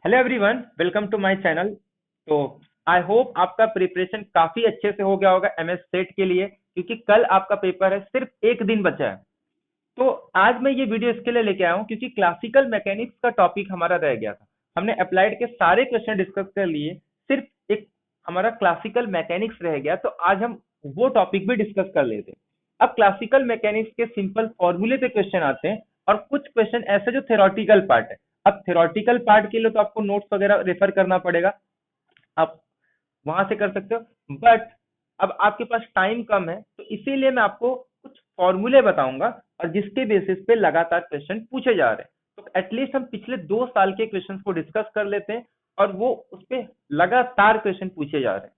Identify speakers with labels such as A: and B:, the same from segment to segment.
A: Hello everyone, welcome to my channel. तो I hope आपका preparation काफी अच्छे से हो गया होगा एमएस सेट के लिए, क्योंकि कल आपका पेपर है, सिर्फ एक दिन बचा है। तो आज मैं ये वीडियो इसके लिए लेके आया हूँ क्योंकि क्लासिकल मैकेनिक्स का टॉपिक हमारा रह गया था। हमने अप्लाइड के सारे क्वेश्चन डिस्कस कर लिए, सिर्फ एक हमारा क्लासिकल मैकेनिक्स रह गया। तो आज हम वो टॉपिक भी डिस्कस कर लेते हैं। अब क्लासिकल मैकेनिक्स के सिंपल फॉर्मूले पे क्वेश्चन आते हैं और कुछ क्वेश्चन ऐसे जो थ्योरेटिकल पार्ट है। अब थ्योरेटिकल पार्ट के लिए तो आपको नोट्स वगैरह रेफर करना पड़ेगा, आप वहां से कर सकते हो। बट अब आपके पास टाइम कम है, तो इसीलिए मैं आपको कुछ फॉर्मूले बताऊंगा और जिसके बेसिस पे लगातार क्वेश्चन पूछे जा रहे हैं। तो एटलीस्ट हम पिछले 2 साल के क्वेश्चन को डिस्कस कर लेते हैं और वो उस पर लगातार क्वेश्चन पूछे जा रहे हैं।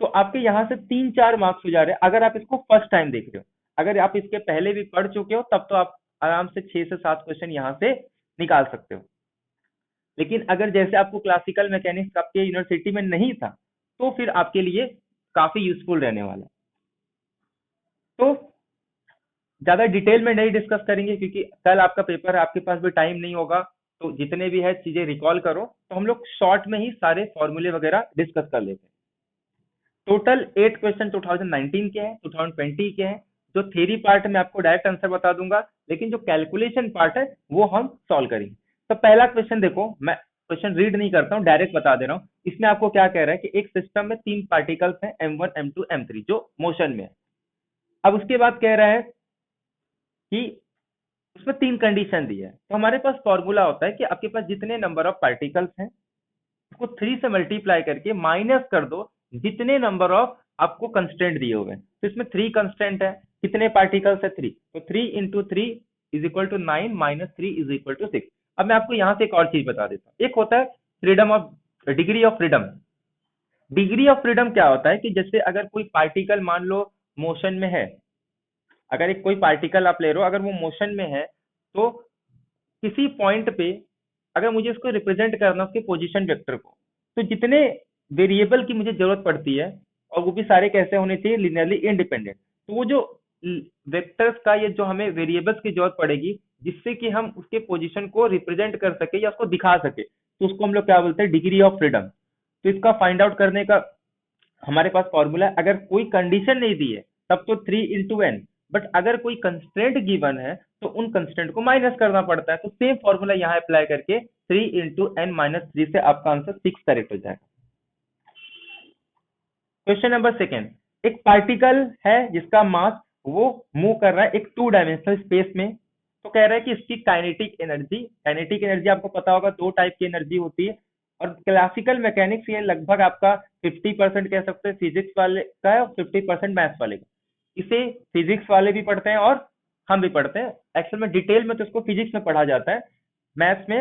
A: तो आपके यहाँ से 3-4 मार्क्स हो जा रहे हैं अगर आप इसको फर्स्ट टाइम देख रहे हो। अगर आप इसके पहले भी पढ़ चुके हो तब तो आप आराम से 6 से 7 क्वेश्चन यहाँ से निकाल सकते हो। लेकिन अगर जैसे आपको क्लासिकल मैकेनिक्स आपके यूनिवर्सिटी में नहीं था, तो फिर आपके लिए काफी यूजफुल रहने वाला है। तो ज्यादा डिटेल में नहीं डिस्कस करेंगे क्योंकि कल आपका पेपर है, आपके पास भी टाइम नहीं होगा। तो जितने भी है चीजें रिकॉल करो, तो हम लोग शॉर्ट में ही सारे फॉर्मूले वगैरह डिस्कस कर लेते हैं। टोटल 8 क्वेश्चन 2019 के हैं, 2020 के हैं। जो थ्योरी पार्ट में आपको डायरेक्ट आंसर बता दूंगा, लेकिन जो कैलकुलेशन पार्ट है वो हम सॉल्व करेंगे। तो पहला क्वेश्चन देखो, मैं क्वेश्चन रीड नहीं करता हूँ, डायरेक्ट बता दे रहा हूँ। इसमें आपको क्या कह रहा है कि एक सिस्टम में 3 पार्टिकल्स हैं, M1 M2 M3, जो मोशन में है। अब उसके बाद कह रहा है कि उसमें 3 कंडीशन दी है। तो हमारे पास फॉर्मूला होता है कि आपके पास जितने नंबर ऑफ पार्टिकल्स हैं उसको 3 से मल्टीप्लाई करके माइनस कर दो जितने नंबर ऑफ आपको कंस्टेंट दिए हुए हैं। तो इसमें 3 कंस्टेंट है, कितने पार्टिकल्स है 3, तो 3 into 3 is equal to 9 minus 3 is equal to 6। अब मैं आपको यहाँ से एक और चीज बता देता हूँ। एक होता है freedom of degree of freedom. Degree of freedom क्या होता है कि जैसे अगर कोई पार्टिकल मान लो मोशन में है, अगर एक कोई पार्टिकल आप ले रहे हो, अगर वो मोशन में है, तो किसी पॉइंट पे अगर मुझे उसको रिप्रेजेंट करना उसके पोजीशन वेक्टर को, तो जितने वेरिएबल की मुझे जरूरत पड़ती है, और वो भी सारे कैसे होने चाहिए, लिनियरली इंडिपेंडेंट। तो वो जो वेक्टर्स का ये जो हमें वेरिएबल्स की जरूरत पड़ेगी जिससे कि हम उसके पोजीशन को रिप्रेजेंट कर सके या उसको दिखा सके, तो उसको हम लोग क्या बोलते हैं, डिग्री ऑफ फ्रीडम। तो इसका फाइंड आउट करने का हमारे पास फॉर्मूला है, अगर कोई कंडीशन नहीं दी है तब तो 3 into n, बट अगर कोई कंस्ट्रेंट गिवन है तो उन कंस्ट्रेंट को माइनस करना पड़ता है। तो सेम फॉर्मूला यहाँ अप्लाई करके 3 into n - 3 से आपका आंसर 6 करेक्ट हो जाएगा। क्वेश्चन नंबर सेकेंड, एक पार्टिकल है जिसका मास वो मूव कर रहा है एक 2 डायमेंशनल स्पेस में। तो कह रहा है कि इसकी काइनेटिक एनर्जी आपको पता होगा 2 टाइप की एनर्जी होती है। और क्लासिकल मैकेनिक्स ये लगभग आपका 50% कह सकते हैं फिजिक्स वाले का है और 50% मैथ्स वाले का। इसे फिजिक्स वाले भी पढ़ते हैं और हम भी पढ़ते हैं। एक्चुअल में डिटेल में तो इसको फिजिक्स में पढ़ा जाता है, मैथ्स में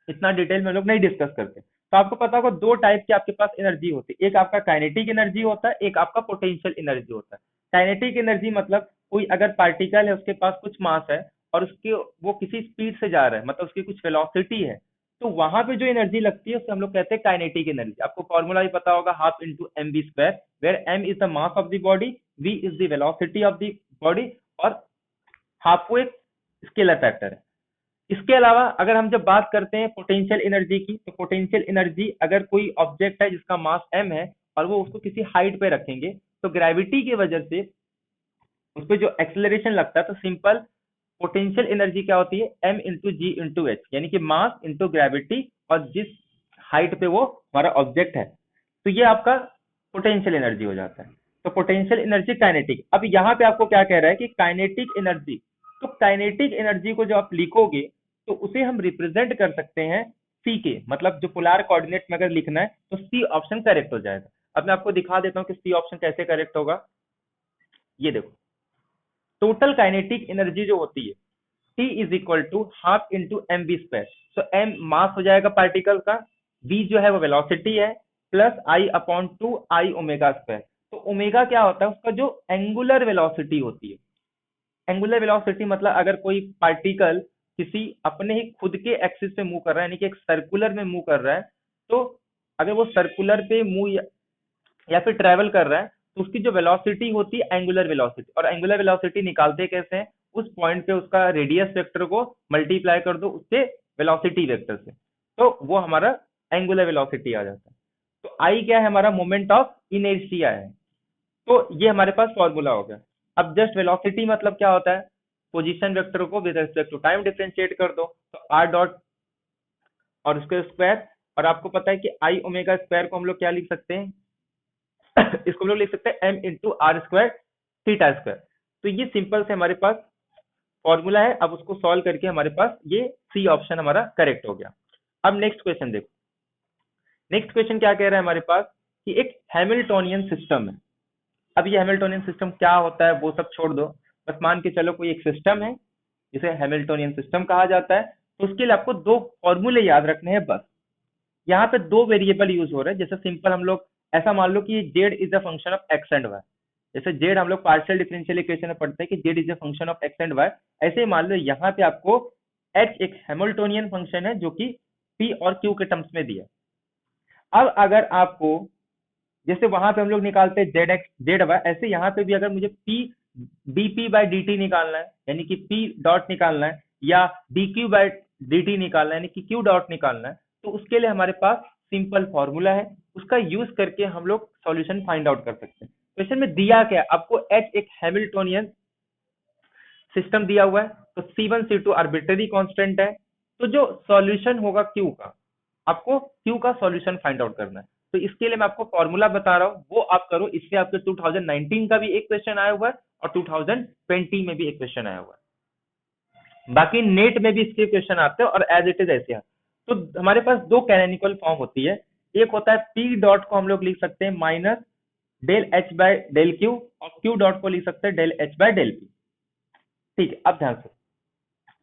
A: इतना डिटेल में लोग नहीं डिस्कस करते। तो आपको पता होगा 2 टाइप की आपके पास एनर्जी होती है, एक आपका काइनेटिक एनर्जी होता है, एक आपका पोटेंशियल एनर्जी होता है। काइनेटिक एनर्जी मतलब कोई अगर पार्टिकल है, उसके पास कुछ मास है और उसके वो किसी स्पीड से जा रहा है, मतलब उसकी कुछ वेलोसिटी है, तो वहां पे जो एनर्जी लगती है उसे हम लोग कहते हैं काइनेटिक एनर्जी। आपको फॉर्मूला भी पता होगा, half into m v square, where m is the mass of the body, v is the velocity of the body, और हाफ को एक स्केलर फैक्टर है। इसके अलावा अगर हम जब बात करते हैं पोटेंशियल एनर्जी की, तो पोटेंशियल एनर्जी अगर कोई ऑब्जेक्ट है जिसका मास m है और वो उसको किसी हाइट पे रखेंगे, तो ग्रेविटी की वजह से उस पर जो एक्सेलरेशन लगता है, तो सिंपल पोटेंशियल एनर्जी क्या होती है, m इंटू जी इंटू एच, यानी कि मास इंटू ग्रेविटी और जिस हाइट पे वो हमारा ऑब्जेक्ट है, तो ये आपका पोटेंशियल एनर्जी हो जाता है। तो पोटेंशियल एनर्जी काइनेटिक। अब यहाँ पे आपको क्या कह रहा है कि काइनेटिक एनर्जी, तो काइनेटिक एनर्जी को जो आप लिखोगे तो उसे हम रिप्रेजेंट कर सकते हैं सी के, मतलब जो पोलर कोऑर्डिनेट में अगर लिखना है तो सी ऑप्शन करेक्ट हो जाएगा। अब मैं आपको दिखा देता हूँ कि सी ऑप्शन कैसे करेक्ट होगा। ये देखो, टोटल काइनेटिक एनर्जी जो होती है T is equal to half into m v square. तो m मास हो जाएगा पार्टिकल का, v जो है वो वेलोसिटी है, प्लस आई अपॉन 2 आई ओमेगा स्क्वायर। तो ओमेगा क्या होता है, उसका जो एंगुलर वेलोसिटी होती है। एंगुलर वेलोसिटी मतलब अगर कोई पार्टिकल किसी अपने ही खुद के एक्सिस पे मूव कर रहा है, यानी कि एक सर्कुलर में मूव कर रहा है, तो अगर वो सर्कुलर पे मूव या फिर ट्रेवल कर रहा है, तो उसकी जो वेलोसिटी होती है एंगुलर वेलोसिटी, और एंगुलर वेलोसिटी निकालते कैसे हैं, उस पॉइंट पे उसका रेडियस वेक्टर को मल्टीप्लाई कर दो उससे वेलोसिटी वेक्टर से। तो वो हमारा एंगुलर वेलोसिटी आ जाता है। तो आई क्या है, हमारा मोमेंट ऑफ इनर्शिया है। तो ये हमारे पास फॉर्मूला हो गया। अब जस्ट वेलोसिटी मतलब क्या होता है, पोजीशन वेक्टर को with respect to time differentiate कर दो, तो आर डॉट और उसके स्क्वायर, और आपको पता है कि आई ओमेगा स्क्वायर को हम लोग क्या लिख सकते हैं इसको हम लोग लिख सकते हैं m into r square theta square. तो ये सिंपल से हमारे पास फॉर्मूला है। अब उसको सॉल्व करके हमारे पास ये सी ऑप्शन हमारा करेक्ट हो गया। अब नेक्स्ट क्वेश्चन देखो, नेक्स्ट क्वेश्चन क्या कह रहा है हमारे पास कि एक हैमिल्टोनियन सिस्टम है। अब ये हैमिल्टोनियन सिस्टम क्या होता है वो सब छोड़ दो, बस मान के चलो कोई एक सिस्टम है जिसे हैमिल्टोनियन सिस्टम कहा जाता है। तो उसके लिए आपको दो फॉर्मूले याद रखने हैं बस। यहाँ पे दो वेरिएबल यूज हो रहे हैं, जैसे सिंपल हम लोग ऐसा मान लो कि Z is a function of X and Y. जैसे जेड हम लोग पार्शियल डिफरेंशियल इक्वेशन में पढ़ते हैं कि Z is a function of X and Y, ऐसे ही मान लो यहाँ पे आपको एच एक हैमिल्टोनियन फंक्शन है जो कि पी और क्यू के टर्म्स में दिया है। अब अगर आपको जैसे वहां पे हम लोग निकालते हैं जेड एक्स जेड वाई, ऐसे यहाँ पे भी अगर मुझे P D P by D T निकालना है यानी कि पी डॉट निकालना है, या D Q by D T निकालना है यानी कि क्यू डॉट निकालना है, तो उसके लिए हमारे पास सिंपल फॉर्मूला है, उसका यूज करके हम लोग सॉल्यूशन फाइंड आउट कर सकते हैं। क्वेश्चन में दिया क्या है आपको, एच एक हैमिल्टोनियन सिस्टम दिया हुआ है, तो C1 C2 आर्बिट्रेरी कांस्टेंट है। तो जो सॉल्यूशन होगा Q का, आपको Q का सॉल्यूशन फाइंड आउट करना है। तो इसके लिए मैं आपको फॉर्मूला बता रहा हूँ, वो आप करो। इससे आपके 2019 का भी एक क्वेश्चन आया हुआ है और 2020 में भी एक क्वेश्चन आया हुआ है। बाकी नेट में भी इसके क्वेश्चन आते हैं और एज इट इज ऐसे हैं। तो हमारे पास दो कैनोनिकल फॉर्म होती है, एक होता है P डॉट को हम लोग लिख सकते हैं minus del H by del q, और Q डॉट को लिख सकते हैं del H by del p. ठीक है, अब ध्यान से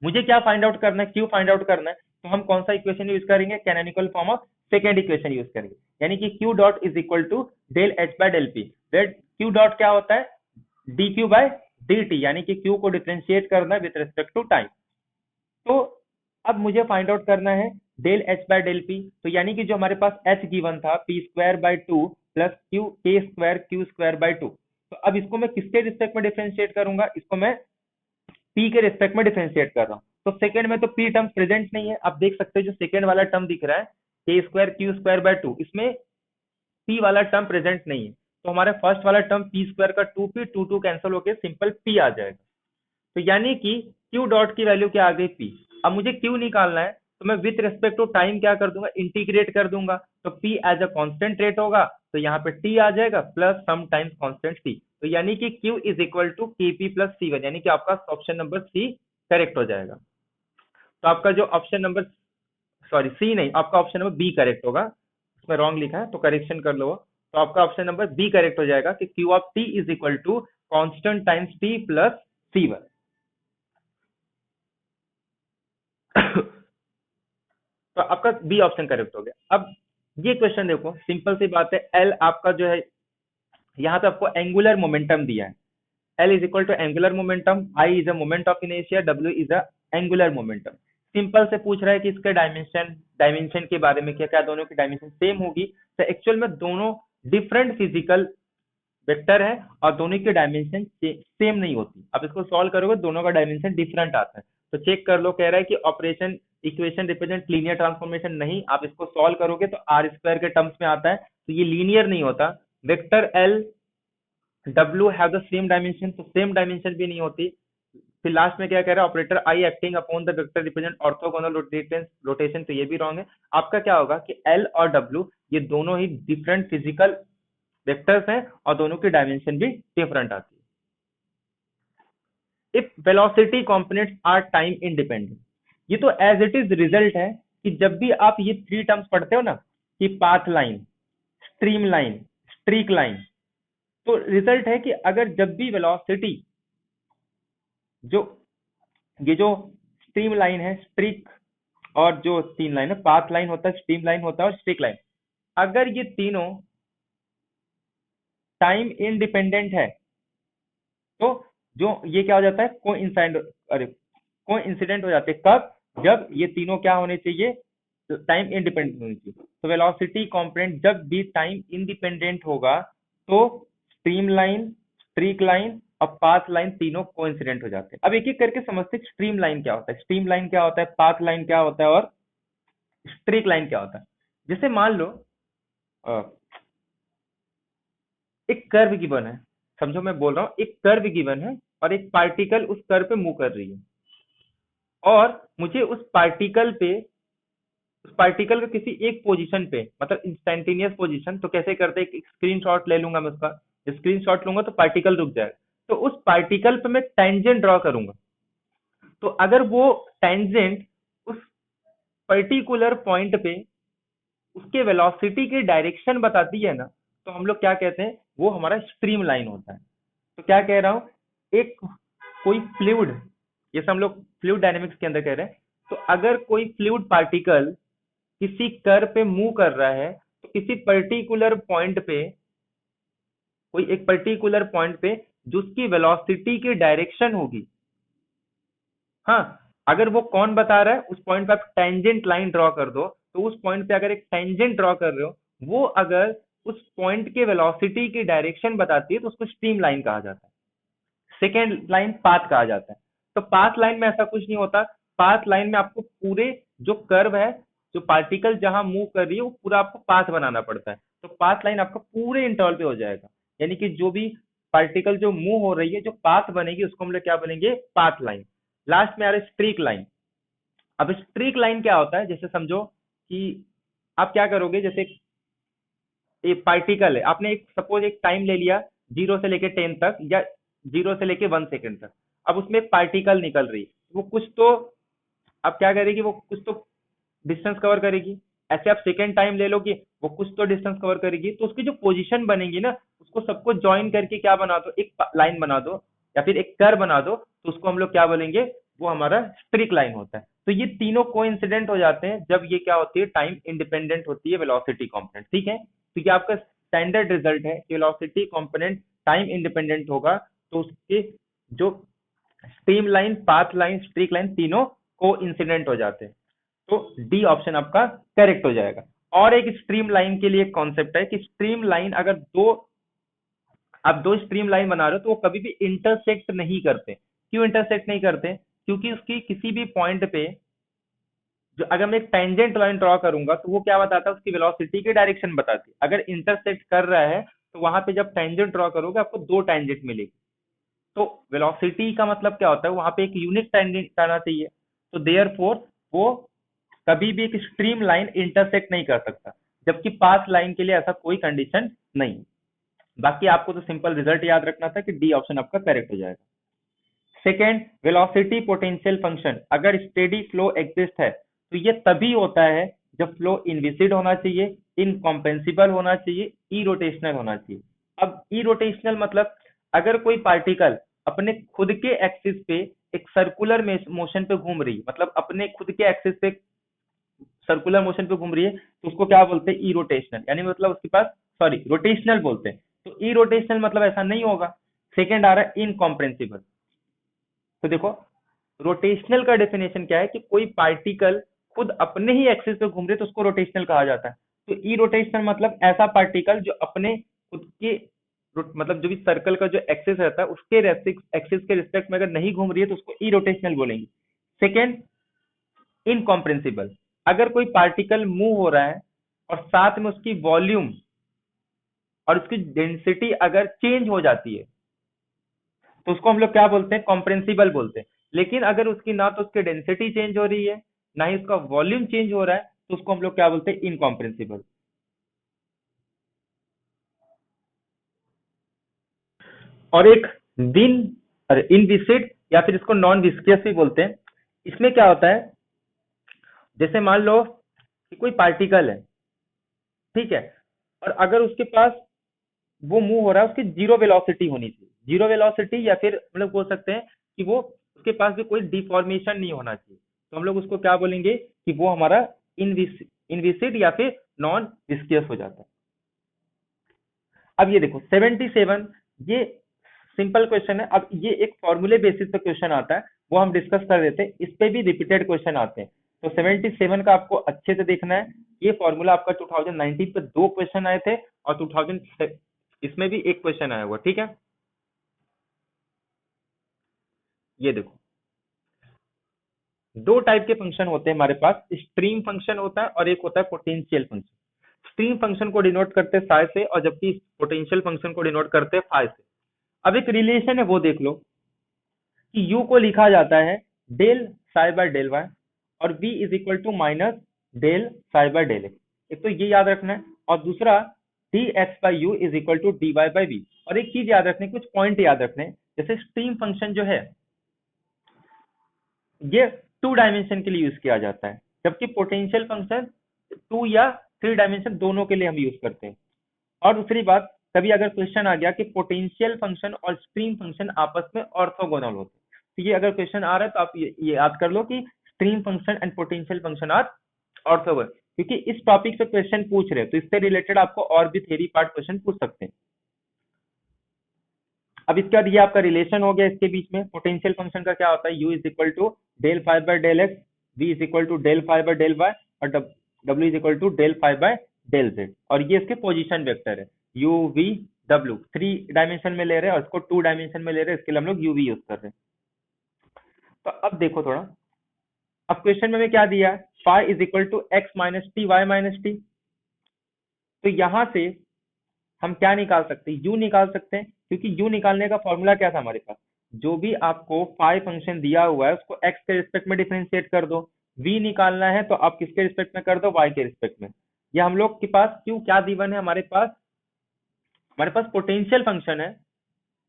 A: मुझे क्या फाइंड आउट करना है, क्यू फाइंड आउट करना है, तो हम कौन सा इक्वेशन यूज करेंगे, canonical form of second equation use करेंगे, यानी कि Q dot is equal to del H by del p, where q dot क्या होता है D Q by D t, यानी कि क्यू को डिफरेंशिएट करना है विद रिस्पेक्ट टू टाइम। तो अब मुझे फाइंड आउट करना है del H by del P, तो यानी कि जो हमारे पास एच गिवन था P square by two plus Q के square Q square by two. तो अब इसको मैं किसके रिस्पेक्ट में डिफरेंशिएट करूंगा, इसको मैं पी के रिस्पेक्ट में डिफरेंशिएट कर रहा हूँ। तो सेकंड में तो पी टर्म प्रेजेंट नहीं है, आप देख सकते हैं जो सेकंड वाला टर्म दिख रहा है k square Q square by two, इसमें पी वाला टर्म प्रेजेंट नहीं है। तो हमारे फर्स्ट वाला टर्म पी स्क्वायर का two p two two cancel होकर सिंपल पी आ जाएगा। तो यानी कि क्यू डॉट की वैल्यू क्या आ गई पी। अब मुझे क्यू निकालना है, तो मैं विथ रिस्पेक्ट टू टाइम क्या कर दूंगा, इंटीग्रेट कर दूंगा। तो p as a constant rate होगा, तो यहाँ पे टी आ जाएगा plus some times constant c. तो यानी कि q is equal to k p plus c one, यानी कि आपका ऑप्शन नंबर सी करेक्ट हो जाएगा। तो आपका जो ऑप्शन नंबर, सॉरी सी नहीं, आपका ऑप्शन नंबर बी करेक्ट होगा। उसमें रॉन्ग लिखा है तो करेक्शन कर लो। तो आपका ऑप्शन नंबर बी करेक्ट हो जाएगा कि q of t is equal to constant times t plus c one. तो आपका बी ऑप्शन करेक्ट हो गया। अब ये क्वेश्चन देखो, सिंपल सी बात है, एल आपका जो है यहाँ पे आपको एंगुलर मोमेंटम दिया है, l is equal to angular momentum, I is a moment of inertia, डब्ल्यू is a angular momentum. Simple से पूछ रहा है कि इसके डायमेंशन डायमेंशन के बारे में, क्या क्या दोनों की डायमेंशन सेम होगी। तो एक्चुअल में दोनों डिफरेंट फिजिकल वेक्टर है और दोनों की डायमेंशन सेम नहीं होती। अब इसको सॉल्व करोगे दोनों का डायमेंशन डिफरेंट आता है। तो चेक कर लो, कह रहा है कि operation equation represent linear transformation, नहीं, आप इसको सॉल्व करोगे तो आर स्क्वायर के टर्म्स में आता है, तो ये लीनियर नहीं होता। Vector L W have the same dimension, तो सेम डायमेंशन भी नहीं होती। फिर लास्ट में क्या कह रहा है, operator I acting upon the vector represent orthogonal rotation, तो ये भी रॉन्ग है। आपका क्या होगा कि एल और डब्ल्यू ये दोनों ही डिफरेंट फिजिकल वेक्टर्स हैं और दोनों की डायमेंशन भी डिफरेंट आती है। If velocity components are time independent, ये तो एज इट इज रिजल्ट है कि जब भी आप ये थ्री टर्म्स पढ़ते हो ना, कि path line, stream line, streak line, तो रिजल्ट है कि अगर जब भी वेलोसिटी, जो ये जो स्ट्रीम लाइन है, स्ट्रीक, और जो तीन लाइन है, पाथ लाइन होता है, स्ट्रीम लाइन होता है और स्ट्रीक लाइन, अगर ये तीनों टाइम इंडिपेंडेंट है, तो जो ये क्या हो जाता है, को इंसिडेंट हो जाते हैं। कब, जब ये तीनों क्या होने चाहिए, टाइम इंडिपेंडेंट होनी चाहिए। तो वेलोसिटी कंपोनेंट जब भी टाइम इंडिपेंडेंट होगा, तो स्ट्रीम लाइन, स्ट्रीक लाइन और पाथ लाइन तीनों कोइंसिडेंट हो जाते हैं। अब एक एक करके समझते हैं स्ट्रीम लाइन क्या होता है, स्ट्रीम लाइन क्या होता है, पाथ लाइन क्या होता है और स्ट्रीक लाइन क्या होता है? जैसे मान लो अ, एक कर्व गिवन है, समझो मैं बोल रहा हूँ एक कर्व गिवन है और एक पार्टिकल उस कर्व पे मूव कर रही है, और मुझे उस पार्टिकल का किसी एक पोजीशन पे, मतलब इंस्टेंटेनियस पोजीशन, तो कैसे करते हैं, एक स्क्रीनशॉट ले लूंगा मैं उसका, स्क्रीनशॉट लूंगा तो पार्टिकल रुक जाएगा, तो उस पार्टिकल पे मैं टेंजेंट ड्रॉ करूंगा। तो अगर वो टेंजेंट उस पर्टिकुलर पॉइंट पे उसके वेलोसिटी की डायरेक्शन बताती है ना, तो हम लोग क्या कहते हैं, वो हमारा स्ट्रीम लाइन होता है। तो क्या कह रहा हूँ, एक कोई फ्लूइड, जैसे हम लोग फ्लूइड डायनेमिक्स के अंदर कह रहे हैं, तो अगर कोई फ्लूइड पार्टिकल किसी कर्व पे मूव कर रहा है, तो किसी पर्टिकुलर पॉइंट पे, कोई एक पर्टिकुलर पॉइंट पे जो उसकी वेलोसिटी की डायरेक्शन होगी, हाँ, अगर वो कौन बता रहा है, उस पॉइंट पे आप टेंजेंट लाइन ड्रॉ कर दो, तो उस पॉइंट पे अगर एक टेंजेंट ड्रॉ कर रहे हो, वो अगर उस पॉइंट के वेलोसिटी की डायरेक्शन बताती है, तो उसको स्ट्रीम लाइन कहा जाता है। सेकेंड लाइन पाथ कहा जाता है। तो पाथ लाइन में ऐसा कुछ नहीं होता, पाथ लाइन में आपको पूरे जो कर्व है, जो पार्टिकल जहां मूव कर रही है, वो पूरा आपको पाथ बनाना पड़ता है। तो पाथ लाइन आपका पूरे इंटरवल पे हो जाएगा, यानी कि जो भी पार्टिकल जो मूव हो रही है, जो पाथ बनेगी, उसको हम लोग क्या बोलेंगे, पाथ लाइन। लास्ट में आ रहा है स्ट्रीक लाइन। अब स्ट्रीक लाइन क्या होता है, जैसे समझो कि आप क्या करोगे, जैसे एक पार्टिकल है, आपने एक सपोज एक टाइम ले लिया 0 से लेके 10 तक, या 0 से लेके 1 सेकंड तक। अब उसमें एक पार्टिकल निकल रही है, वो कुछ तो, अब क्या करेगी, वो कुछ तो डिस्टेंस कवर करेगी। ऐसे आप सेकेंड टाइम ले लो कि वो कुछ तो डिस्टेंस कवर करेगी, तो उसकी जो पोजीशन बनेगी ना, उसको सबको ज्वाइन करके क्या बना दो, एक लाइन बना दो, या फिर एक कर बना दो, तो उसको हम लोग क्या बोलेंगे, वो हमारा स्ट्रिक लाइन होता है। तो ये तीनों कोइंसिडेंट हो जाते हैं जब ये क्या होती है, टाइम इंडिपेंडेंट होती है वेलोसिटी कंपोनेंट, ठीक है। तो ये आपका स्टैंडर्ड रिजल्ट है कि वेलोसिटी कंपोनेंट टाइम इंडिपेंडेंट होगा, तो उसके जो stream line, path line, streak line, तीनों को इंसिडेंट हो जाते हैं। तो डी ऑप्शन आपका करेक्ट हो जाएगा। और एक स्ट्रीम लाइन के लिए कॉन्सेप्ट है कि स्ट्रीम लाइन अगर दो, आप दो स्ट्रीम लाइन बना रहे हो, तो वो कभी भी इंटरसेक्ट नहीं करते। क्यों इंटरसेक्ट नहीं करते? क्योंकि उसकी किसी भी पॉइंट पे, जो अगर मैं एक टेंजेंट लाइन ड्रॉ करूंगा, तो वो क्या बताता है, उसकी वेलोसिटी की डायरेक्शन बताती है। अगर इंटरसेक्ट कर रहा है, तो वहां पे जब टेंजेंट ड्रॉ करोगे, आपको दो टेंजेंट मिलेगी। तो वेलोसिटी का मतलब क्या होता है, वहां पे एक यूनिक टेंजेंट आना चाहिए। तो देयरफॉर वो कभी भी एक स्ट्रीम लाइन इंटरसेक्ट नहीं कर सकता, जबकि पाथ लाइन के लिए ऐसा कोई कंडीशन नहीं। बाकी आपको तो सिंपल रिजल्ट याद रखना था कि डी ऑप्शन आपका करेक्ट हो जाएगा। सेकेंड, वेलोसिटी पोटेंशियल फंक्शन अगर स्टेडी फ्लो एग्जिस्ट है, तो ये तभी होता है जब फ्लो इनविसिड होना चाहिए, इनकॉम्पेंसिबल होना चाहिए, इरोटेशनल होना चाहिए। अब इरोटेशनल मतलब, अगर कोई पार्टिकल अपने खुद के एक्सिस पे एक सर्कुलर मोशन पे घूम रही है, मतलब अपने खुद के एक्सिस पे सर्कुलर मोशन पे घूम रही है, तो उसको क्या बोलते हैं, इरोटेशनल, यानी मतलब उसके पास, सॉरी, रोटेशनल बोलते हैं। तो इरोटेशनल मतलब ऐसा नहीं होगा। सेकेंड आ रहा है इनकॉम्प्रेंसिबल। तो देखो, रोटेशनल का डेफिनेशन क्या है कि कोई पार्टिकल खुद अपने ही एक्सिस पे घूम रही है, तो उसको रोटेशनल कहा जाता है। तो इरोटेशनल मतलब ऐसा पार्टिकल जो अपने खुद के मतलब जो भी सर्कल का जो एक्सिस रहता है, उसके एक्सिस के रिस्पेक्ट में अगर नहीं घूम रही है, तो उसको इरोटेशनल बोलेंगे। सेकेंड, इनकॉम्प्रेंसिबल, अगर कोई पार्टिकल मूव हो रहा है और साथ में उसकी वॉल्यूम और उसकी डेंसिटी अगर चेंज हो जाती है, तो उसको हम लोग क्या बोलते हैं, कॉम्प्रेंसिबल बोलते हैं। लेकिन अगर उसकी ना तो उसकी डेंसिटी चेंज हो रही है, ना ही उसका वॉल्यूम चेंज हो रहा है, तो उसको हम लोग क्या बोलते हैं, इनकॉम्प्रेंसिबल। और एक दिन, अरे इनविसिड, या फिर इसको नॉन विस्कियस भी बोलते हैं। इसमें क्या होता है, जैसे मान लो कि कोई पार्टिकल है, ठीक है, और अगर उसके पास वो मूव हो रहा है, उसकी जीरो वेलोसिटी होनी चाहिए, जीरो वेलोसिटी, या फिर हम लोग बोल सकते हैं कि वो, उसके पास भी कोई डिफॉर्मेशन नहीं होना चाहिए, तो हम लोग उसको क्या बोलेंगे कि वो हमारा इनविसिड या फिर नॉन विस्कियस हो जाता है। अब ये देखो 77, ये सिंपल क्वेश्चन है। अब ये एक फॉर्मूले बेसिस पे क्वेश्चन आता है, वो हम डिस्कस कर देते हैं, इस पे भी रिपीटेड क्वेश्चन आते हैं। तो 77 का आपको अच्छे से देखना है। ये फॉर्मूला आपका 2019 पे दो क्वेश्चन आए थे, और 2000 इसमें भी एक क्वेश्चन आया हुआ, ठीक है। ये देखो, दो टाइप के फंक्शन होते हैं हमारे पास, स्ट्रीम फंक्शन होता है और एक होता है पोटेंशियल फंक्शन। स्ट्रीम फंक्शन को डिनोट करते हैं साइ से, और जबकि पोटेंशियल फंक्शन को डिनोट करते हैं फाइ से। अब एक रिलेशन है वो देख लो कि u को लिखा जाता है del psi by del y, और v is equal to minus del psi by del x. एक तो ये याद रखना है, और दूसरा dx by u is equal to dy by v. और एक चीज याद रखने, कुछ पॉइंट याद रखने, जैसे स्ट्रीम फंक्शन जो है ये 2 डायमेंशन के लिए यूज किया जाता है, जबकि पोटेंशियल फंक्शन 2 या 3 डायमेंशन दोनों के लिए हम यूज करते हैं। और दूसरी बात, कभी अगर क्वेश्चन आ गया कि पोटेंशियल फंक्शन और स्ट्रीम फंक्शन आपस में ऑर्थोगोनल होते हैं, तो ये अगर क्वेश्चन आ रहा है तो आप ये याद कर लो कि stream function and potential function are orthogonal, क्योंकि इस टॉपिक से क्वेश्चन पूछ रहे हैं तो इससे रिलेटेड आपको और भी थ्योरी पार्ट क्वेश्चन पूछ सकते हैं। अब इसके बाद ये आपका रिलेशन हो गया इसके बीच में। पोटेंशियल फंक्शन का क्या होता है, u is equal to del five by del x, v is equal to del five by del y, और w is equal to del five by del z. और ये इसके पोजीशन वेक्टर है, u v w 3 dimension में ले रहे हैं और इसको 2 डायमेंशन में ले रहे हैं, इसके लिए हम लोग uv यूज कर रहे हैं। तो अब देखो थोड़ा, अब क्वेश्चन में हमें क्या दिया है, phi is equal to x minus t y minus t. तो यहां से हम क्या निकाल सकते हैं, u निकाल सकते हैं, क्योंकि u निकालने का फॉर्मूला क्या था हमारे पास, जो भी आपको फाइ फंक्शन दिया हुआ है उसको x के रिस्पेक्ट में डिफरेंशिएट कर दो। v निकालना है तो आप किसके रिस्पेक्ट में कर दो, y के रिस्पेक्ट में। ये हम लोग के पास क्यों क्या गिवन है, हमारे पास पोटेंशियल फंक्शन है,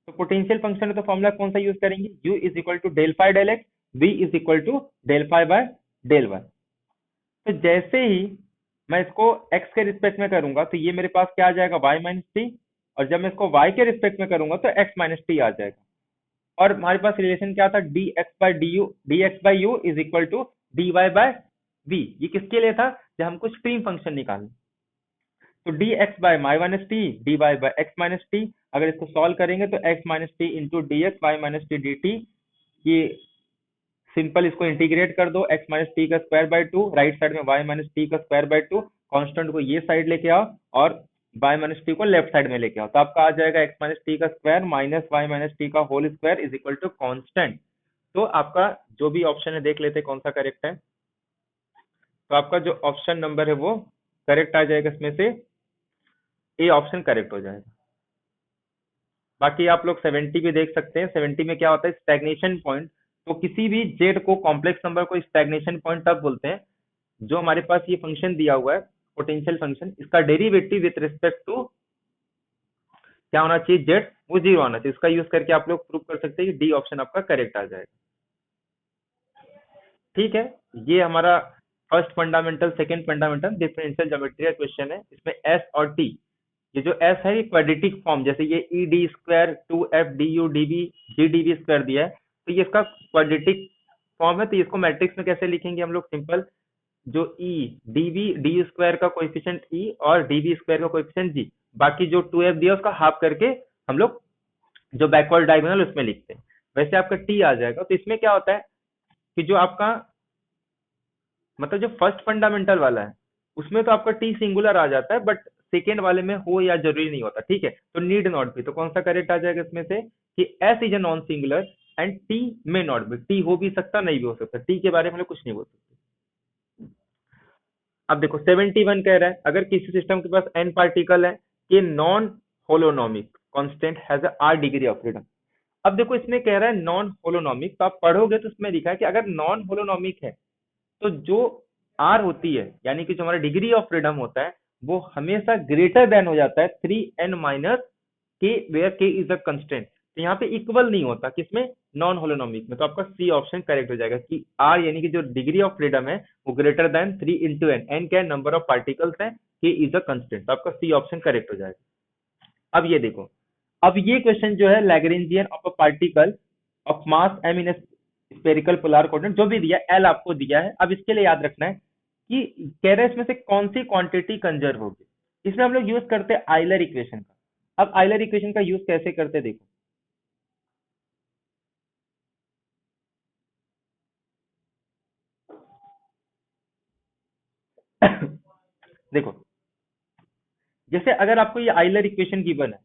A: तो पोटेंशियल फंक्शन है तो फॉर्मूला कौन सा यूज करेंगे, u is equal to del phi del x, v is equal to del phi by del y. तो जैसे ही मैं इसको x के रिस्पेक्ट में करूंगा तो ये मेरे पास क्या आ जाएगा, y माइनस टी, और जब मैं इसको y के रिस्पेक्ट में करूंगा तो x माइनस टी आ जाएगा। और हमारे पास रिलेशन क्या था, dx by u is equal to dy by v। ये किसके लिए था, जब हमको स्ट्रीम फंक्शन निकालना। तो dx by y minus t, dy by x minus t, अगर इसको सॉल्व करेंगे तो x minus t into d x y minus t d t, ये सिंपल इसको इंटीग्रेट कर दो, x माइनस टी का square by two, right side में y माइनस टी का स्क्वायर बाय टू, कॉन्स्टेंट को ये साइड लेके आओ और y माइनस टी को लेफ्ट साइड में लेके आओ, तो आपका आ जाएगा x माइनस टी का square minus y minus T का whole square is equal to constant. तो आपका जो भी ऑप्शन है देख लेते हैं कौन सा करेक्ट है। तो आपका जो ऑप्शन नंबर है वो करेक्ट आ जाएगा, इसमें से ए ऑप्शन करेक्ट हो जाएगा। बाकी आप लोग 70 भी देख सकते हैं, 70 में क्या होता है, स्टैग्नेशन पॉइंट। तो किसी भी जेड को, कॉम्प्लेक्स नंबर को स्टैग्नेशन पॉइंट तब बोलते हैं जो हमारे पास ये फंक्शन दिया हुआ है पोटेंशियल फंक्शन, इसका डेरिवेटिव विथ रिस्पेक्ट टू क्या होना चाहिए, जेड, वो 0 आना चाहिए। इसका यूज करके आप लोग प्रूव कर सकते हैं कि डी ऑप्शन आपका करेक्ट आ जाएगा। ठीक है, ये हमारा first fundamental, second fundamental differential geometry का क्वेश्चन है। इसमें एस और टी, ये जो एस है ये क्वाड्रेटिक फॉर्म, जैसे ये E D square 2f du dv gdv square दिया है, तो ये इसका क्वाड्रेटिक फॉर्म है। तो इसको मैट्रिक्स में कैसे लिखेंगे हम लोग, सिंपल, जो ई डीवी डी स्क्वायर का कोएफिशिएंट ई और डीवी स्क्वायर का कोएफिशिएंट जी, बाकी जो 2f दिया उसका हाफ करके हम लोग जो बैकवर्ड डायगोनल उसमें लिखते हैं, वैसे आपका टी आ जाएगा। तो इसमें क्या होता है कि जो आपका मतलब जो फर्स्ट फंडामेंटल वाला है उसमें तो आपका टी सिंगुलर आ जाता है, बट सेकेंड वाले में हो या जरूरी नहीं होता। ठीक है, तो नीड नॉट भी, तो कौन सा करेक्ट आ जाएगा इसमें से कि S is a non singular and T may not be, T हो भी सकता नहीं भी हो सकता, टी के बारे में हम लोग कुछ नहीं बोल सकते। अब देखो 71 कह रहा है, अगर किसी सिस्टम के पास n पार्टिकल है कि non holonomic constant has R degree of freedom. अब देखो इसमें कह रहा है नॉन होलोनोमिक, तो आप पढ़ोगे तो इसमें लिखा है कि अगर नॉन होलोनोमिक है तो जो आर होती है, यानी कि जो हमारा डिग्री ऑफ फ्रीडम होता है, वो हमेशा ग्रेटर देन हो जाता है 3n माइनस के, वेयर के इज अ कंस्टेंट। तो यहाँ पे इक्वल नहीं होता किसमें, नॉन होलोनोमिक में। तो आपका सी ऑप्शन करेक्ट हो जाएगा कि आर यानी कि जो डिग्री ऑफ फ्रीडम है वो greater than 3 into n, n क्या है, नंबर ऑफ पार्टिकल्स है, के इज अ कंस्टेंट, तो आपका सी ऑप्शन करेक्ट हो जाएगा। अब ये देखो, अब ये क्वेश्चन जो है Lagrangian of a particle of mass m in spherical polar coordinate जो भी दिया, एल आपको दिया है। अब इसके लिए याद रखना है कि कह रहे हैं इसमें से कौन सी क्वांटिटी कंजर्व होगी। इसमें हम लोग यूज करते हैं आइलर इक्वेशन का। अब आइलर इक्वेशन का यूज कैसे करते हैं देखो, देखो जैसे अगर आपको ये आइलर इक्वेशन गिवन है,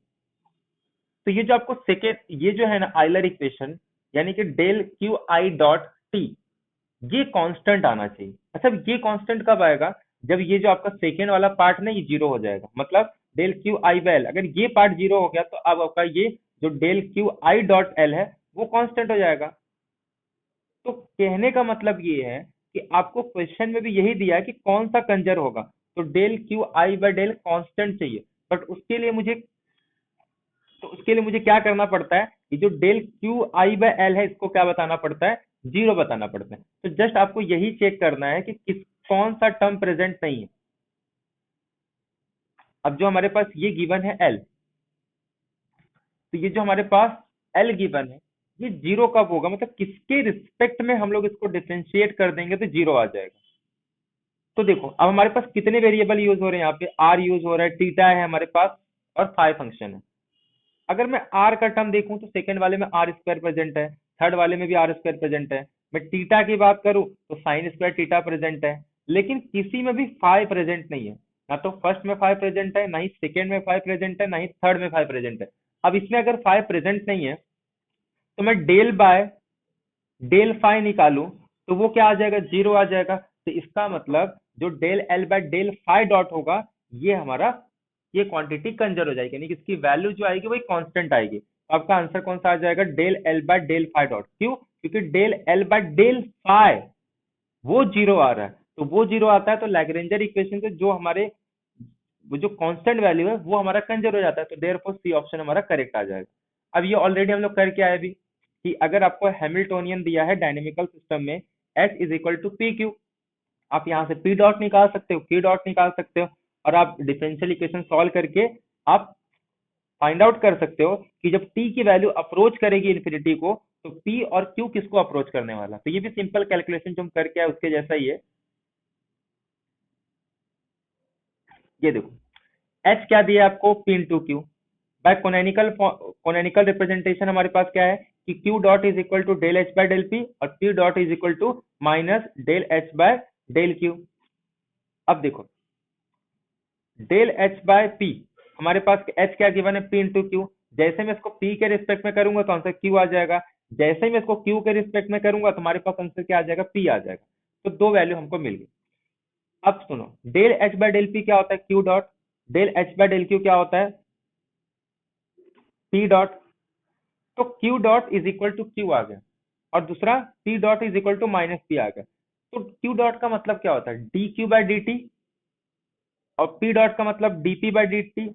A: तो ये जो आपको सेकेंड, ये जो है ना आइलर इक्वेशन, यानी कि del q i dot t, ये कांस्टेंट आना चाहिए। अच्छा, ये कांस्टेंट कब आएगा? जब ये जो आपका सेकेंड वाला पार्ट ना ये जीरो हो जाएगा, मतलब del q i by l, अगर ये पार्ट जीरो हो गया तो अब आपका ये जो del q i dot l है वो कांस्टेंट हो जाएगा। तो कहने का मतलब ये है कि आपको क्वेश्चन में भी यही दिया है कि कौन सा कंजर होगा, तो del q i by del constant चाहिए। बट उसके लिए मुझे क्या करना पड़ता है, ये जो del q i by l है इसको क्या बताना पड़ता है, जीरो बताना पड़ता है। तो जस्ट आपको यही चेक करना है कि कौन सा टर्म प्रेजेंट नहीं है। अब जो हमारे पास ये गिवन है एल, तो ये जो हमारे पास एल गिवन है ये जीरो कब होगा, मतलब किसके रिस्पेक्ट में हम लोग इसको डिफरेंशिएट कर देंगे तो जीरो आ जाएगा। तो देखो अब हमारे पास कितने वेरिएबल यूज हो रहे हैं, यहाँ पे आर यूज हो रहा है, थीटा है हमारे पास, और फाइव फंक्शन है। अगर मैं आर का टर्म देखूं तो सेकंड वाले में आर स्क्वायर प्रेजेंट है, थर्ड वाले में भी आर स्क्वायर प्रेजेंट है। मैं टीटा की बात करूं तो साइन स्क्वायर टीटा प्रेजेंट है, लेकिन किसी में भी फाइव प्रेजेंट नहीं है। ना तो फर्स्ट में फाइव प्रेजेंट है, ना ही सेकंड में फाइव प्रेजेंट है, ना ही थर्ड में फाइव प्रेजेंट है। अब इसमें अगर फाइव प्रेजेंट नहीं है तो मैं डेल बाय डेल फाइ निकालूं तो वो क्या आ जाएगा, जीरो आ जाएगा। तो इसका मतलब जो del l by del phi dot होगा ये हमारा ये क्वांटिटी कंजर्व हो जाएगी, यानी कि इसकी वैल्यू जो आएगी वही कांस्टेंट आएगी। तो आपका आंसर कौन सा आ जाएगा, del l by del phi dot. क्यों? क्योंकि del l by del phi वो जीरो आ रहा है, तो वो जीरो आता है तो लैग्रेंजर इक्वेशन से जो हमारे वो जो कांस्टेंट वैल्यू है वो हमारा कंजर्व हो जाता है, तो देयरफॉर सी ऑप्शन हमारा करेक्ट आ जाएगा। अब ये ऑलरेडी हम लोग करके आए भी कि अगर आपको हैमिल्टोनियन दिया है डायनेमिकल सिस्टम में h is equal to p q, आप यहाँ से पी डॉट निकाल सकते हो, क्यू डॉट निकाल सकते हो, और आप डिफरेंशियल इक्वेशन सॉल्व करके आप फाइंड आउट कर सकते हो कि जब टी की वैल्यू अप्रोच करेगी इन्फिनिटी को तो पी और क्यू किसको अप्रोच करने वाला। तो ये भी सिंपल कैलकुलेशन जो हम करके आए उसके जैसा ही है। ये देखो एच क्या दिया है आपको, P into Q by canonical representation हमारे पास क्या है कि Q dot is equal to del H by del P और P dot is equal to minus del H by del Q. अब देखो डेल एच बाय पी, हमारे पास एच क्या गिवन है, पी इंटू क्यू। जैसे मैं इसको पी के रिस्पेक्ट में करूंगा तो आंसर क्यू आ जाएगा, जैसे ही मैं इसको क्यू के रिस्पेक्ट में करूंगा तो हमारे पास आंसर क्या आ जाएगा, पी आ जाएगा। तो दो वैल्यू हमको मिल गई। अब सुनो del H by del P क्या होता है, Q dot, del H by del Q क्या होता है, पी डॉट। तो Q dot is equal to Q आ गया और दूसरा P dot is equal to minus P आ गया। तो क्यू डॉट का मतलब क्या होता है, D Q by D T, और पी डॉट का मतलब डीपी बाय डी टी।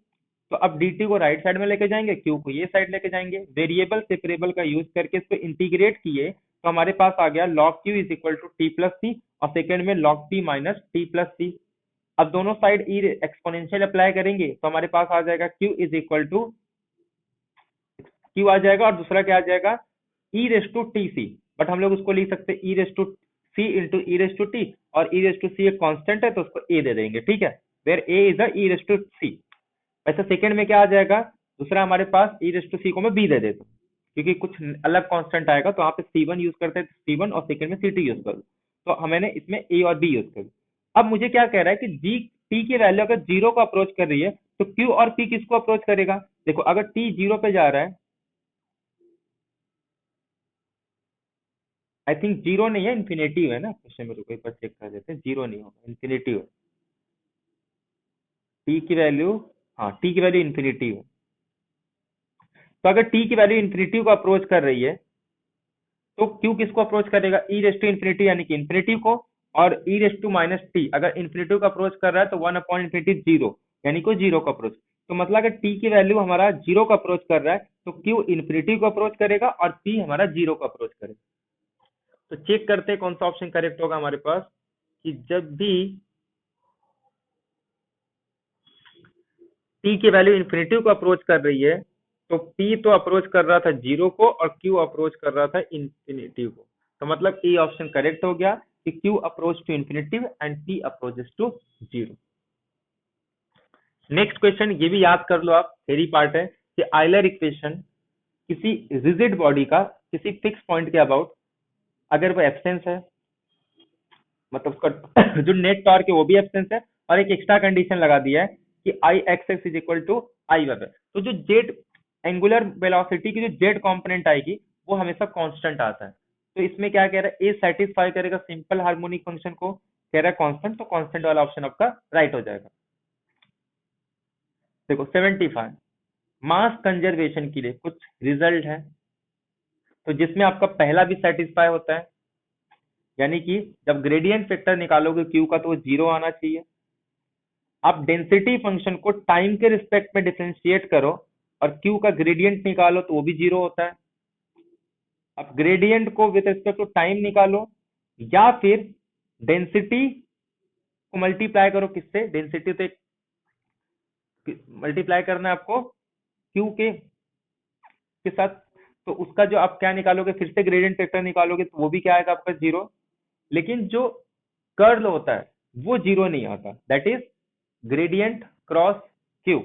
A: तो अब dt को राइट साइड में लेके जाएंगे, q को ये साइड लेके जाएंगे, वेरिएबल सेपरेबल का यूज करके इसको इंटीग्रेट किए तो हमारे पास आ गया log q is equal to T plus C, और सेकंड में log p minus T plus C. अब दोनों साइड ई एक्सपोनेंशियल अप्लाई करेंगे तो हमारे पास आ जाएगा q is equal to q आ जाएगा और दूसरा क्या आ जाएगा, E raise to T C. But हम लोग उसको लिख सकते हैं E raise to C into E raise to T, और ई रेस टू सी एक कांस्टेंट है तो उसको ए दे देंगे, ठीक है, where A is a E raise to C. वैसे सेकंड में क्या आ जाएगा, दूसरा हमारे पास ई रेस टू सी को मैं बी दे देता हूँ क्योंकि कुछ अलग कांस्टेंट आएगा तो वहाँ पे C1 यूज करते हैं, C1 और सेकंड में C2 यूज कर दो। तो मैंने इसमें ए और बी यूज कर दिया। अब मुझे क्या कह रहा है कि जी टी की वैल्यू अगर जीरो को अप्रोच कर रही है तो क्यू और पी किसको अप्रोच करेगा। देखो अगर टी जीरो पे जा रहा है, आई थिंक जीरो नहीं है, इन्फिनेटिव है ना, क्वेश्चन में रुको एक बार चेक कर देते हैं, जीरो नहीं होगा, इन्फिनेटिव है टी की वैल्यू। हाँ टी की वैल्यू इन्फिनेटिव है। तो अगर टी की वैल्यू इन्फिनेटिव को अप्रोच कर रही है तो क्यू किसको अप्रोच करेगा, ई रेस टू इन्फिनिटी यानी कि इन्फिनिटी को, और E raise to minus t अगर इन्फिनिटी को अप्रोच कर रहा है तो वन अपॉइंट इन्फिनिटी जीरो यानी कि जीरो को अप्रोच। तो मतलब अगर टी की वैल्यू हमारा जीरो को अप्रोच कर रहा है तो क्यू इन्फिनिटी को अप्रोच करेगा और पी हमारा जीरो को अप्रोच करेगा। तो चेक करते हैं कौन सा ऑप्शन करेक्ट होगा हमारे पास, कि जब भी टी की वैल्यू इन्फिनिटी को अप्रोच कर रही है तो पी तो अप्रोच कर रहा था जीरो को और क्यू अप्रोच कर रहा था इन्फिनिटी को। तो मतलब ए ऑप्शन करेक्ट हो गया कि q approach to infinity and p approaches to zero. Next question ये भी याद कर लो आप, थ्योरी पार्ट है कि आयलर इक्वेशन किसी रिजिड बॉडी का किसी फिक्स पॉइंट के अबाउट अगर वो एब्सेंस है, मतलब उसका जो नेट टॉर्क है वो भी एब्सेंस है, और एक एक्स्ट्रा कंडीशन लगा दिया है कि I X X is equal to I वेबर, तो जो जेड एंगुलर वेलोसिटी की जो जेड कंपोनेंट आएगी वो हमेशा कांस्टेंट आता है। तो इसमें क्या कह रहा है, ए सेटिस्फाई करेगा सिंपल हार्मोनिक फंक्शन को, कह रहा है कांस्टेंट, तो कांस्टेंट वाला ऑप्शन आपका राइट हो जाएगा। देखो 75 मास कंजर्वेशन के लिए कुछ रिजल्ट है, तो जिसमें आपका पहला भी सेटिस्फाई होता है, यानी कि जब ग्रेडियंट फैक्टर निकालोगे क्यू का तो वो जीरो आना चाहिए। आप डेंसिटी फंक्शन को टाइम के रिस्पेक्ट में डिफरेंशिएट करो और क्यू का ग्रेडियंट निकालो तो वो भी जीरो होता है। अब ग्रेडियंट को विद रिस्पेक्ट टू टाइम निकालो, या फिर डेंसिटी को मल्टीप्लाई करो, किससे, डेंसिटी तो मल्टीप्लाई करना है आपको क्यू के साथ, तो उसका जो आप क्या निकालोगे, फिर से ग्रेडियंट फैक्टर निकालोगे तो वो भी क्या आएगा आपका जीरो। लेकिन जो कर्ल होता है वो जीरो नहीं आता, that is gradient cross Q.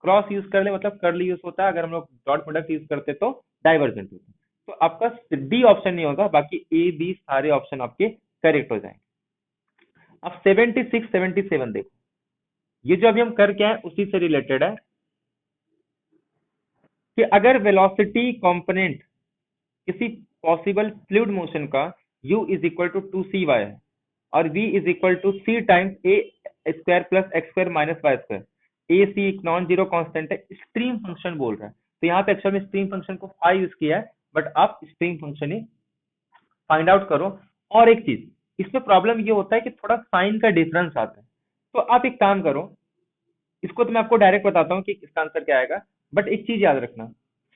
A: Cross use कर ले मतलब कर्ल यूज होता है, अगर हम लोग डॉट प्रोडक्ट यूज करते तो डाइवर्जेंट होता है। तो आपका डी ऑप्शन नहीं होगा, बाकी ए बी सारे ऑप्शन आपके करेक्ट हो जाएंगे। अब 76 77 देखो, ये जो अभी हम कर क्या है उसी से रिलेटेड है, कि अगर वेलोसिटी कंपोनेंट किसी पॉसिबल फ्लूइड मोशन का u is equal to 2cy है और v is equal to c times a square plus x square minus y square, a c एक नॉन जीरो कांस्टेंट है, स्ट्रीम फंक्शन बोल रहा है। तो यहाँ पे एक्चुअल में स्ट्रीम फंक्शन को फाई यूज किया है, बट आप स्ट्रीम फंक्शन ही फाइंड आउट करो। और एक चीज इसमें प्रॉब्लम ये होता है कि थोड़ा साइन का डिफरेंस आता है, तो आप एक काम करो, इसको तो मैं आपको डायरेक्ट बताता हूँ कि इसका आंसर क्या आएगा, बट एक चीज याद रखना,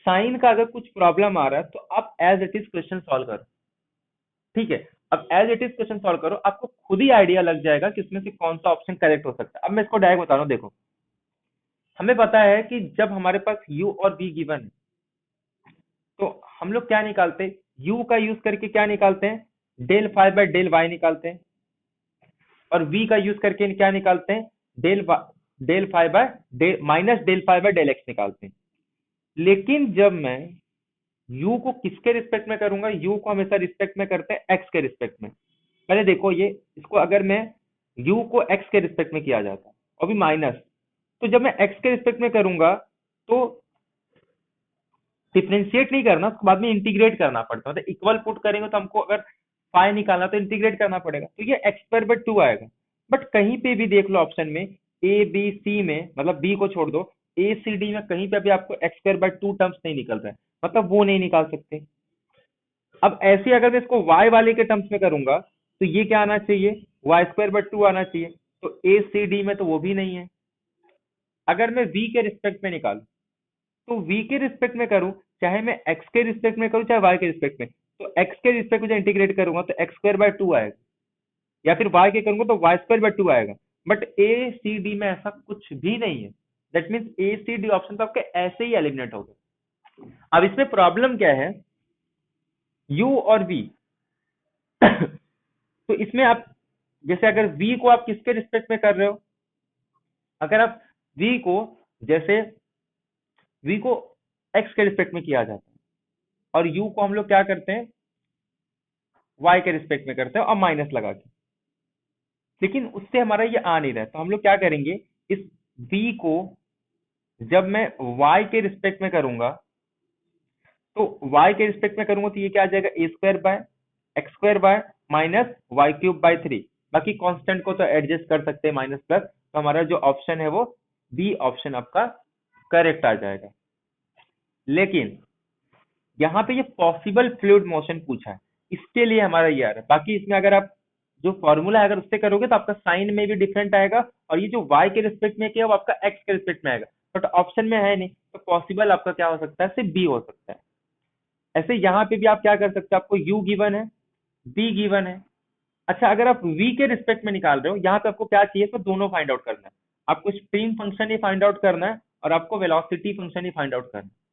A: साइन का अगर कुछ प्रॉब्लम आ रहा है तो आप as it is question solve करो, ठीक है। अब as it is question solve करो, आपको खुद ही आइडिया लग जाएगा कि इसमें से कौन सा ऑप्शन करेक्ट हो सकता है। अब मैं इसको डायरेक्ट बता रहा हूँ, देखो हमें पता है कि जब हमारे पास u और v गिवन है तो हम लोग क्या निकालते हैं, u का यूज करके क्या निकालते हैं, del phi by del y निकालते हैं, और v का यूज करके क्या निकालते हैं, del phi by d minus del phi by del x निकालते हैं। लेकिन जब मैं u को किसके रिस्पेक्ट में करूंगा, u को हमेशा रिस्पेक्ट में करते हैं x के रिस्पेक्ट में। पहले देखो ये, इसको अगर मैं u को x के रिस्पेक्ट में किया जाता है और भी माइनस, तो जब मैं x के रिस्पेक्ट में करूंगा तो डिफरेंशिएट नहीं करना, उसके बाद में इंटीग्रेट करना पड़ता है, मतलब इक्वल पुट करेंगे तो हमको अगर फाई निकालना तो इंटीग्रेट करना पड़ेगा, तो ये एक्स स्क्वायर बाय 2 आएगा। बट कहीं पे भी देख लो ऑप्शन में ए बी सी में, मतलब बी को छोड़ दो, ए सी डी में कहीं पे भी आपको एक्स स्क्वायर बाय 2 टर्म्स नहीं निकल रहा है, मतलब वो नहीं निकाल सकते। अब ऐसे अगर मैं इसको y वाले के टर्म्स में करूंगा तो ये क्या आना चाहिए, वाई स्क्वायर बाय 2 आना चाहिए, तो ए सी डी में तो वो भी नहीं है। अगर मैं v के रिस्पेक्ट में निकालू तो v के रिस्पेक्ट में करूं, चाहे मैं x के रिस्पेक्ट में करूं चाहे y के रिस्पेक्ट में, तो x के रिस्पेक्ट में जो इंटीग्रेट करूंगा तो एक्स स्क्वायर बाय 2 आएगा, या फिर y के करूंगा तो वाई स्क्वायर बाय 2 आएगा। बट ए सी डी में ऐसा कुछ भी नहीं है, that means a c d option तो आपके ऐसे ही एलिमिनेट हो गए। अब इसमें प्रॉब्लम क्या है, u और v तो इसमें आप जैसे अगर v को आप किसके रिस्पेक्ट में कर रहे हो, अगर आप v को जैसे v को x के रिस्पेक्ट में किया जाता है और u को हम लोग क्या करते हैं y के रिस्पेक्ट में करते हैं और माइनस लगा के, लेकिन उससे हमारा ये आ नहीं रहा है, तो हम लोग क्या करेंगे, इस v को जब मैं y के रिस्पेक्ट में करूंगा तो y के रिस्पेक्ट में करूंगा तो ये क्या आ जाएगा, a square by x square by minus y cube by 3, बाकी कांस्टेंट को तो एडजस्ट कर सकते हैं माइनस प्लस, तो हमारा जो ऑप्शन है वो बी ऑप्शन आपका करेक्ट आ जाएगा। लेकिन यहाँ पे ये पॉसिबल फ्लूइड मोशन पूछा है, इसके लिए हमारा ये आ रहा है, बाकी इसमें अगर आप जो फॉर्मूला है अगर उससे करोगे तो आपका साइन में भी डिफरेंट आएगा, और ये जो y के रिस्पेक्ट में किया वो आपका x के रिस्पेक्ट में आएगा, बट ऑप्शन में है नहीं, तो पॉसिबल आपका क्या हो सकता है, सिर्फ बी हो सकता है। ऐसे यहाँ पे भी आप क्या कर सकते हैं, आपको u गिवन है, b गिवन है। अच्छा अगर आप v के रिस्पेक्ट में निकाल रहे हो, यहाँ पे आपको क्या चाहिए, तो दोनों फाइंड आउट करना है, आपको स्ट्रीम फंक्शन ही फाइंड आउट करना है और आपको वेलोसिटी फंक्शन ही फाइंड आउट करना है।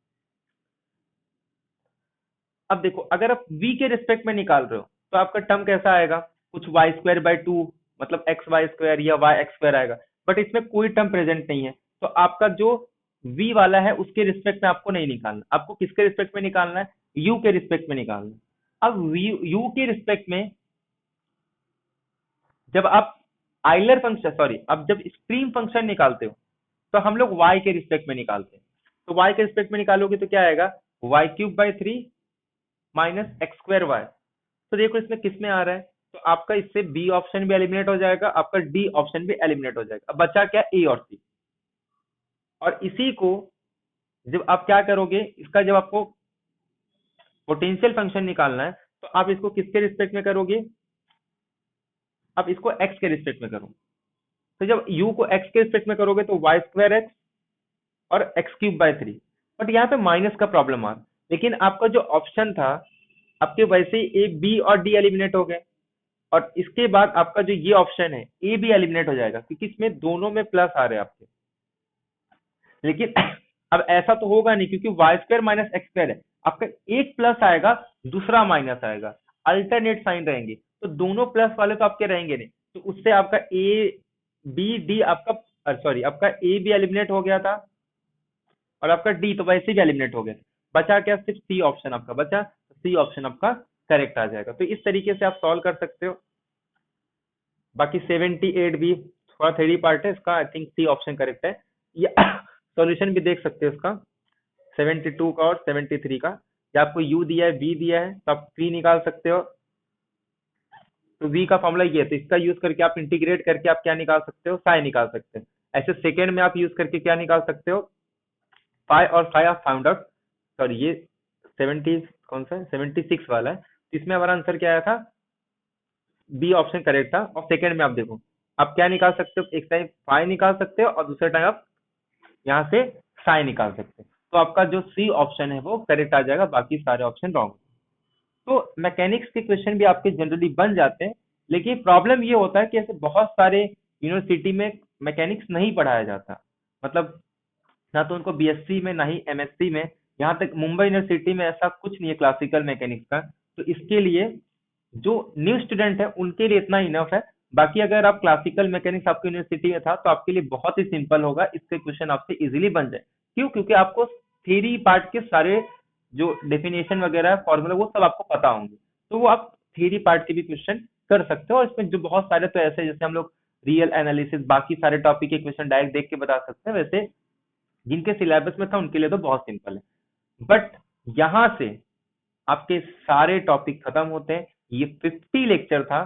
A: अब देखो अगर आप v के रिस्पेक्ट में निकाल रहे हो तो आपका टर्म कैसा आएगा, कुछ वाई स्क्वायर बाय 2, मतलब एक्स वाई स्क्वायर या वाई एक्स स्क्वायर आएगा, बट इसमें कोई टर्म प्रेजेंट नहीं है, तो आपका जो v वाला है उसके रिस्पेक्ट में आपको नहीं निकालना, आपको किसके रिस्पेक्ट में निकालना है, u के रिस्पेक्ट में निकालना है। अब u के रिस्पेक्ट में जब आप आइलर फंक्शन, सॉरी, अब जब स्ट्रीम फंक्शन निकालते हो तो हम लोग y के रिस्पेक्ट में निकालते हैं, तो y के रिस्पेक्ट में निकालोगे तो क्या आएगा, y cube by 3 minus x square y. तो देखो इसमें किस में आ रहा है, तो आपका इससे बी ऑप्शन भी एलिमिनेट हो जाएगा, आपका डी ऑप्शन भी एलिमिनेट हो जाएगा। अब बचा क्या, ए और सी। और इसी को जब आप क्या करोगे, इसका जब आपको पोटेंशियल फंक्शन निकालना है, तो आप इसको किसके रिस्पेक्ट में करोगे, आप इसको एक्स के रिस्पेक्ट में करो। तो जब u को x के रिस्पेक्ट में करोगे तो वाई स्क्वायर एक्स और एक्स क्यूब बाय 3। बट यहाँ पे माइनस का प्रॉब्लम आ, लेकिन आपका जो ऑप्शन था, आपके वैसे ही ए बी और डी एलिमिनेट हो गए, और इसके बाद आपका जो ये ऑप्शन है ए भी एलिमिनेट हो जाएगा, क्योंकि इसमें दोनों में प्लस आ रहे हैं आपके। लेकिन अब ऐसा तो होगा नहीं, क्योंकि y square minus x square है, आपका एक प्लस आएगा, दूसरा माइनस आएगा, अल्टरनेट साइन रहेंगे, तो दोनों प्लस वाले तो आपके रहेंगे नहीं। तो उससे आपका ए बी डी आपका सॉरी आपका ए भी एलिमिनेट हो गया था, और आपका डी तो वैसे भी एलिमिनेट हो गया था। बचा क्या, सिर्फ सी ऑप्शन आपका बचा, सी ऑप्शन आपका करेक्ट आ जाएगा। तो इस तरीके से आप सॉल्व कर सकते हो। बाकी 78 भी थोड़ा थ्योरी पार्ट है इसका, I think c option correct है। या सॉल्यूशन भी देख सकते हो इसका, 72 का और 73 का। या आपको u दिया है, v दिया है, तो आप v निकाल सकते हो। तो v का फॉर्मूला ये है, तो इसका यूज करके आप इंटीग्रेट करके आप क्या निकाल सकते हो, साई निकाल सकते हैं। ऐसे सेकेंड में आप यूज करके क्या निकाल सकते हो, फाई, और फाई आप फाउंड आउट। सॉरी ये 70 कौन सा है, 76 वाला है। तो इसमें हमारा आंसर क्या आया था, बी ऑप्शन करेक्ट था। और सेकंड में आप देखो, आप क्या निकाल सकते हो, एक टाइम फाई निकाल सकते हो और दूसरे टाइम आप यहाँ से साइन निकाल सकते हैं। तो आपका जो सी ऑप्शन है वो करेक्ट आ जाएगा, बाकी सारे ऑप्शन रॉन्ग। तो मैकेनिक्स के क्वेश्चन भी आपके जनरली बन जाते हैं, लेकिन प्रॉब्लम ये होता है कि ऐसे बहुत सारे यूनिवर्सिटी में मैकेनिक्स नहीं पढ़ाया जाता। मतलब ना तो उनको बीएससी में, ना ही एमएससी में। यहाँ तक मुंबई यूनिवर्सिटी में ऐसा कुछ नहीं है क्लासिकल मैकेनिक्स का। तो इसके लिए जो न्यू स्टूडेंट है उनके लिए इतना इनफ है। बाकी अगर आप क्लासिकल मैकेनिक्स आपकी यूनिवर्सिटी में था, तो आपके लिए बहुत ही सिंपल होगा, इसके क्वेश्चन आपसे इजीली बन जाए। क्यों, क्योंकि आपको थ्योरी पार्ट के सारे जो डेफिनेशन वगैरह फॉर्मूला वो सब आपको पता होंगे, तो वो आप थ्योरी पार्ट के भी क्वेश्चन कर सकते हो। और इसमें जो बहुत सारे तो ऐसे, जैसे हम लोग रियल एनालिसिस, बाकी सारे टॉपिक के क्वेश्चन डायरेक्ट देख के बता सकते हैं। वैसे जिनके सिलेबस में था उनके लिए तो बहुत सिंपल है। बट यहाँ से आपके सारे टॉपिक खत्म होते हैं। ये 50 लेक्चर था,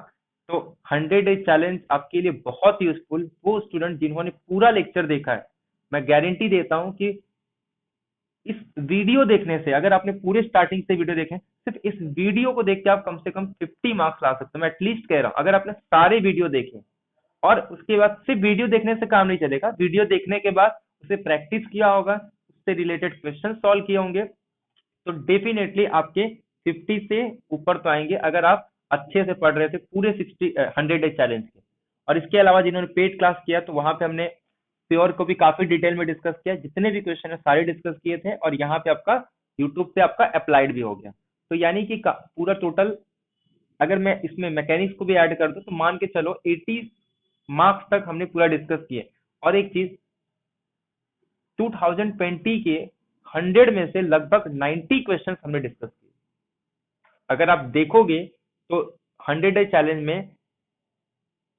A: तो 100 डेज चैलेंज आपके लिए बहुत यूजफुल। वो स्टूडेंट जिन्होंने पूरा लेक्चर देखा है, मैं गारंटी देता हूं कि इस वीडियो देखने से, अगर आपने पूरे स्टार्टिंग से वीडियो देखे, सिर्फ इस वीडियो को देख के आप कम से कम 50 मार्क्स ला सकते हो। मैं एटलीस्ट कह रहा हूं, अगर आपने सारे वीडियो देखे और उसके बाद सिर्फ वीडियो देखने से काम नहीं चलेगा, वीडियो देखने के बाद उसे प्रैक्टिस किया होगा, उससे रिलेटेड क्वेश्चन सॉल्व किए होंगे, तो डेफिनेटली आपके 50 से ऊपर तो आएंगे, अगर आप अच्छे से पढ़ रहे थे पूरे 100 डेज चैलेंज के। और इसके अलावा जिन्होंने पेड क्लास किया, तो वहां पे हमने प्योर को भी काफी डिटेल में डिस्कस किया, जितने भी क्वेश्चन है सारे डिस्कस किए थे, और यहाँ पे आपका यूट्यूब पे आपका अप्लाइड भी हो गया। तो यानी कि पूरा टोटल, अगर मैं इसमें मैकेनिक्स को भी ऐड कर दूं, तो मान के चलो 80 मार्क्स तक हमने पूरा डिस्कस किए। और एक चीज, 2020 के 100 में से लगभग 90 क्वेश्चन हमने डिस्कस किए। अगर आप देखोगे तो 100 डे चैलेंज में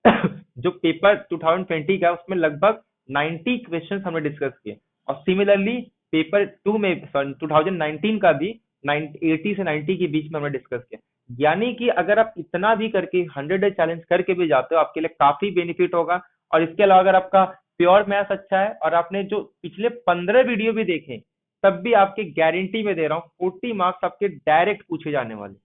A: जो पेपर 2020 का, उसमें लगभग 90 क्वेश्चन हमने डिस्कस किए। और सिमिलरली पेपर 2 में, सॉरी 2019 का भी 80 से 90 के बीच में हमने डिस्कस किया। यानी कि अगर आप इतना भी करके 100 डे चैलेंज करके भी जाते हो, आपके लिए काफी बेनिफिट होगा। और इसके अलावा अगर आपका प्योर मैथ्स अच्छा है और आपने जो पिछले 15 वीडियो भी देखे, तब भी आपके गारंटी में दे रहा हूँ 40 मार्क्स आपके डायरेक्ट पूछे जाने वाले,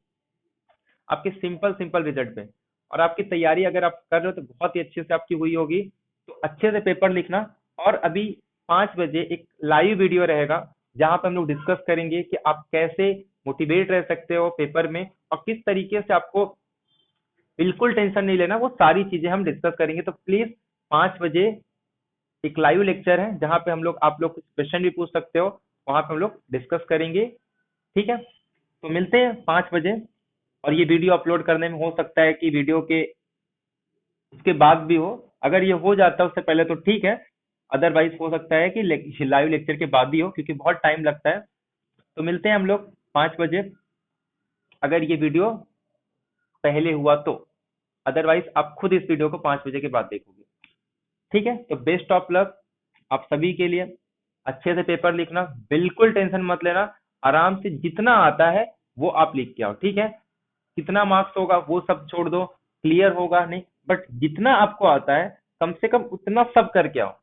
A: आपके सिंपल सिंपल रिजल्ट पे। और आपकी तैयारी अगर आप कर रहे हो तो बहुत ही अच्छे से आपकी हुई होगी। तो अच्छे से पेपर लिखना। और अभी 5 बजे एक लाइव वीडियो रहेगा, जहां पे हम लोग डिस्कस करेंगे कि आप कैसे मोटिवेट रह सकते हो पेपर में, और किस तरीके से आपको बिल्कुल टेंशन नहीं लेना, वो सारी चीजें हम डिस्कस करेंगे। तो प्लीज 5 बजे एक लाइव लेक्चर है, जहां पे हम लोग, आप लोग कुछ क्वेश्चन भी पूछ सकते हो, वहां पे हम लोग डिस्कस करेंगे। ठीक है, तो मिलते हैं 5 बजे। और ये वीडियो अपलोड करने में हो सकता है कि वीडियो के उसके बाद भी हो, अगर ये हो जाता है उससे पहले तो ठीक है, अदरवाइज हो सकता है कि लाइव लेक्चर के बाद भी हो, क्योंकि बहुत टाइम लगता है। तो मिलते हैं हम लोग 5 बजे, अगर ये वीडियो पहले हुआ तो। अदरवाइज आप खुद इस वीडियो को 5 बजे के बाद देखोगे। ठीक है, तो बेस्ट ऑफ लक आप सभी के लिए। अच्छे से पेपर लिखना, बिल्कुल टेंशन मत लेना, आराम से जितना आता है वो आप लिख के आओ, ठीक है। कितना मार्क्स होगा वो सब छोड़ दो, क्लियर होगा नहीं, बट जितना आपको आता है कम से कम उतना सब करके आओ।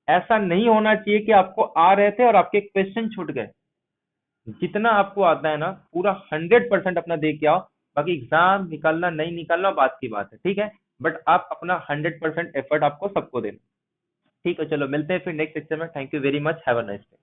A: ऐसा नहीं होना चाहिए कि आपको आ रहे थे और आपके क्वेश्चन छूट गए। जितना आपको आता है ना पूरा 100% अपना दे के आओ। बाकी एग्जाम निकालना नहीं निकालना बात की बात है, ठीक है। बट आप अपना 100% एफर्ट आपको सबको देना। ठीक है, चलो मिलते हैं फिर नेक्स्ट लेक्चर में। Thank you very much, have a nice day.